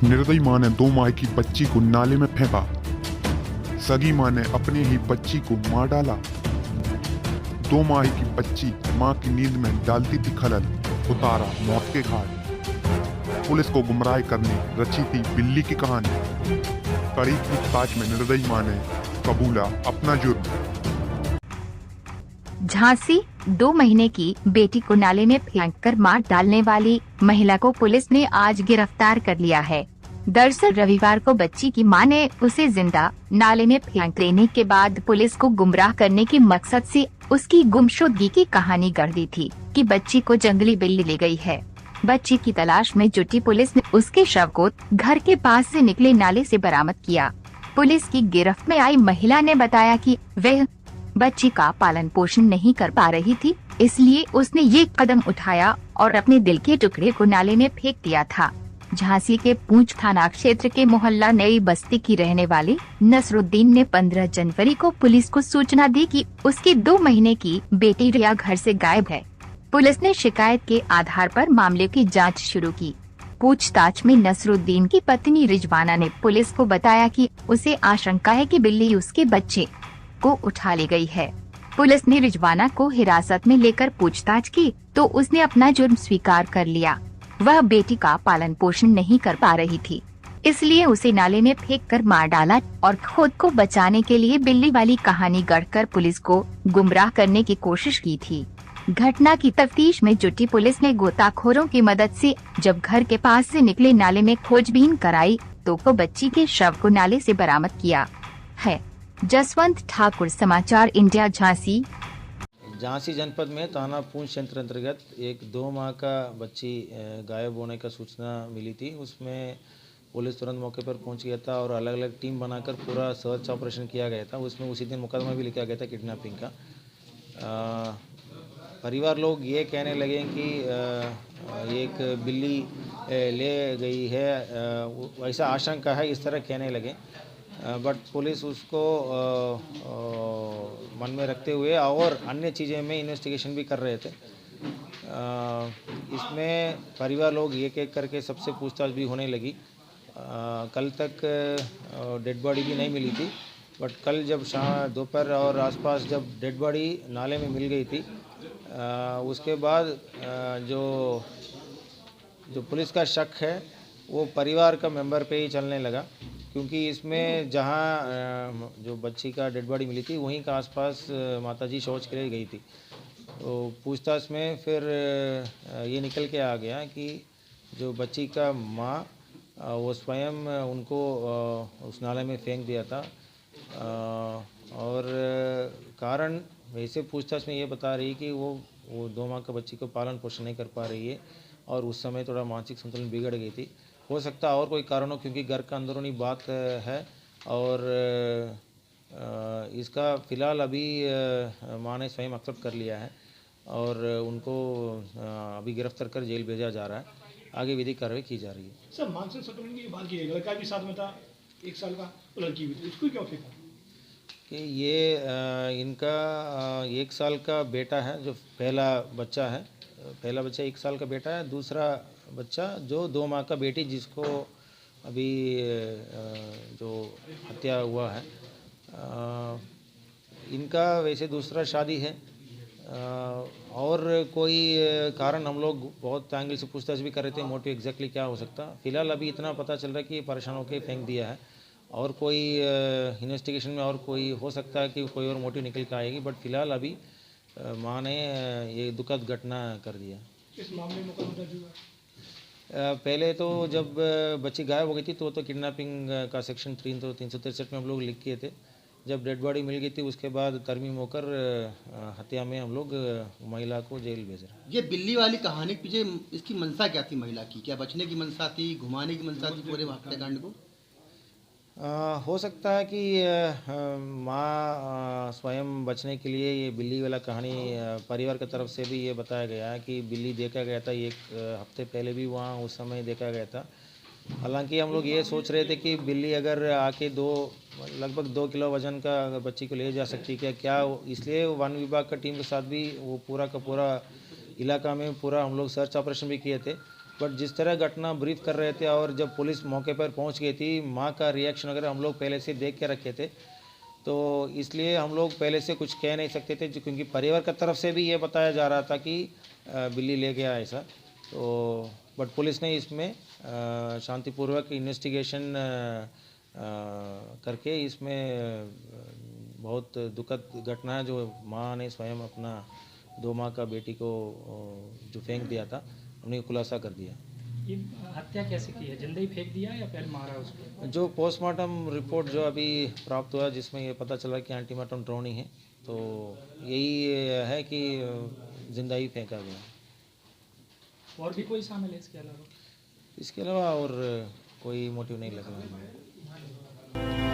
निर्दयी माँ ने 2 माह की बच्ची को नाले में फेंका। सगी माँ ने अपनी ही बच्ची को मार डाला। 2 माह की बच्ची माँ की नींद में डालती थी खलल, उतारा मौत के घाट। पुलिस को गुमराह करने रची थी बिल्ली की कहानी। कड़ी पूछताछ में निर्दयी माँ ने कबूला अपना जुर्म। झांसी, 2 महीने की बेटी को नाले में फेंककर मार डालने वाली महिला को पुलिस ने आज गिरफ्तार कर लिया है। दरअसल रविवार को बच्ची की मां ने उसे जिंदा नाले में फेंक देने के बाद पुलिस को गुमराह करने के मकसद से उसकी गुमशुदगी की कहानी गढ़ दी थी कि बच्ची को जंगली बिल्ली ले गई है। बच्ची की तलाश में जुटी पुलिस ने उसके शव को घर के पास से निकले नाले से बरामद किया। पुलिस की गिरफ्त में आई महिला ने बताया कि वह बच्ची का पालन पोषण नहीं कर पा रही थी, इसलिए उसने ये कदम उठाया और अपने दिल के टुकड़े को नाले में फेंक दिया था। झांसी के पूंछ थाना क्षेत्र के मोहल्ला नई बस्ती की रहने वाली नसरुद्दीन ने 15 जनवरी को पुलिस को सूचना दी कि उसकी 2 महीने की बेटी रिया घर से गायब है। पुलिस ने शिकायत के आधार पर मामले की जांच शुरू की। पूछताछ में नसरुद्दीन की पत्नी रिजवाना ने पुलिस को बताया कि उसे आशंका है कि बिल्ली उसके बच्चे को उठा ले गई है। पुलिस ने रिजवाना को हिरासत में लेकर पूछताछ की तो उसने अपना जुर्म स्वीकार कर लिया। वह बेटी का पालन पोषण नहीं कर पा रही थी, इसलिए उसे नाले में फेंककर मार डाला और खुद को बचाने के लिए बिल्ली वाली कहानी गढ़कर पुलिस को गुमराह करने की कोशिश की थी। घटना की तफ्तीश में जुटी पुलिस ने गोताखोरों की मदद से जब घर के पास से निकले नाले में खोजबीन कराई तो बच्ची के शव को नाले से बरामद किया है। जसवंत ठाकुर, समाचार इंडिया, झांसी। झांसी जनपद में थाना पूंछ क्षेत्र अंतर्गत एक 2 माह का बच्ची गायब होने का सूचना मिली थी। उसमें पुलिस तुरंत मौके पर पहुंच गया था और अलग अलग टीम बनाकर पूरा सर्च ऑपरेशन किया गया था। उसमें उसी दिन मुकदमा भी लिखा गया था किडनैपिंग का। परिवार लोग ये कहने लगे कि एक बिल्ली ले गई है, वैसा आशंका है, इस तरह कहने लगे। बट पुलिस उसको मन में रखते हुए और अन्य चीज़ें में इन्वेस्टिगेशन भी कर रहे थे। इसमें परिवार लोग एक करके सबसे पूछताछ भी होने लगी। कल तक डेड बॉडी भी नहीं मिली थी, बट कल जब शाम दोपहर और आसपास जब डेड बॉडी नाले में मिल गई थी, उसके बाद जो पुलिस का शक है वो परिवार का मेंबर पे ही चलने लगा, क्योंकि इसमें जहाँ जो बच्ची का डेड बॉडी मिली थी वहीं का आसपास माताजी शौच के लिए गई थी। तो पूछताछ में फिर ये निकल के आ गया कि जो बच्ची का माँ वो स्वयं उनको उस नाले में फेंक दिया था। और कारण वैसे पूछताछ में ये बता रही कि वो 2 माह का बच्ची को पालन पोषण नहीं कर पा रही है और उस समय थोड़ा मानसिक संतुलन बिगड़ गई थी। हो सकता है और कोई कारण हो, क्योंकि घर का अंदरूनी बात है। और इसका फ़िलहाल अभी माँ ने स्वयं एक्सेप्ट कर लिया है और उनको अभी गिरफ्तार कर जेल भेजा जा रहा है। आगे विधिक कार्रवाई की जा रही है। सर, मानसिक संतुलन की बात की है, लड़का भी साथ में था, 1 साल का, लड़की भी थी, इसको क्यों फेंका? कि ये इनका 1 साल का बेटा है, जो पहला बच्चा 1 साल का बेटा है। दूसरा बच्चा जो 2 माह का बेटी, जिसको अभी जो हत्या हुआ है, इनका वैसे दूसरा शादी है। और कोई कारण हम लोग बहुत एंगल से पूछताछ भी कर रहे थे, मोटिव एग्जैक्टली क्या हो सकता। फिलहाल अभी इतना पता चल रहा है कि परेशान होकर फेंक दिया है, और कोई इन्वेस्टिगेशन में और कोई हो सकता है कि कोई और मोटिव निकल के आएगी। बट फिलहाल अभी माँ ने ये दुखद घटना कर दिया। इस मामले में मुकदमा दर्ज हुआ? पहले तो जब बच्ची गायब हो गई थी तो किडनैपिंग का सेक्शन 363 में हम लोग लिख किए थे। जब डेड बॉडी मिल गई थी उसके बाद तरमीम होकर हत्या में हम लोग महिला को जेल भेज रहे हैं। ये बिल्ली वाली कहानी के पीछे इसकी मंशा क्या थी महिला की? क्या बचने की मंशा थी, घुमाने की मंशा थी पूरे हत्याकांड को? हो सकता है कि माँ स्वयं बचने के लिए ये बिल्ली वाला कहानी, परिवार की तरफ से भी ये बताया गया है कि बिल्ली देखा गया था 1 हफ्ते पहले भी वहाँ उस समय देखा गया था। हालांकि हम लोग ये सोच रहे थे कि बिल्ली अगर आके लगभग 2 किलो वजन का अगर बच्ची को ले जा सकती है क्या, इसलिए वन विभाग का टीम के साथ भी वो पूरा का पूरा इलाका में पूरा हम लोग सर्च ऑपरेशन भी किए थे। बट जिस तरह घटना ब्रीफ कर रहे थे और जब पुलिस मौके पर पहुंच गई थी, माँ का रिएक्शन वगैरह हम लोग पहले से देख के रखे थे, तो इसलिए हम लोग पहले से कुछ कह नहीं सकते थे, क्योंकि परिवार की तरफ से भी ये बताया जा रहा था कि बिल्ली ले गया ऐसा। तो बट पुलिस ने इसमें शांतिपूर्वक इन्वेस्टिगेशन करके इसमें बहुत दुखद घटना है, जो माँ ने स्वयं अपना 2 माह का बेटी को जो फेंक दिया था, उन्हें खुलासा कर दिया। ये हत्या कैसे की है? जिंदा ही फेंक दिया या पहले मारा उसको? जो पोस्टमार्टम रिपोर्ट जो अभी प्राप्त हुआ, जिसमें ये पता चला कि एंटीमार्टम ड्रोनी है, तो यही है कि जिंदा ही फेंका गया। और भी कोई शामिल है इसके अलावा? इसके अलावा और कोई मोटिव नहीं लग रहा है।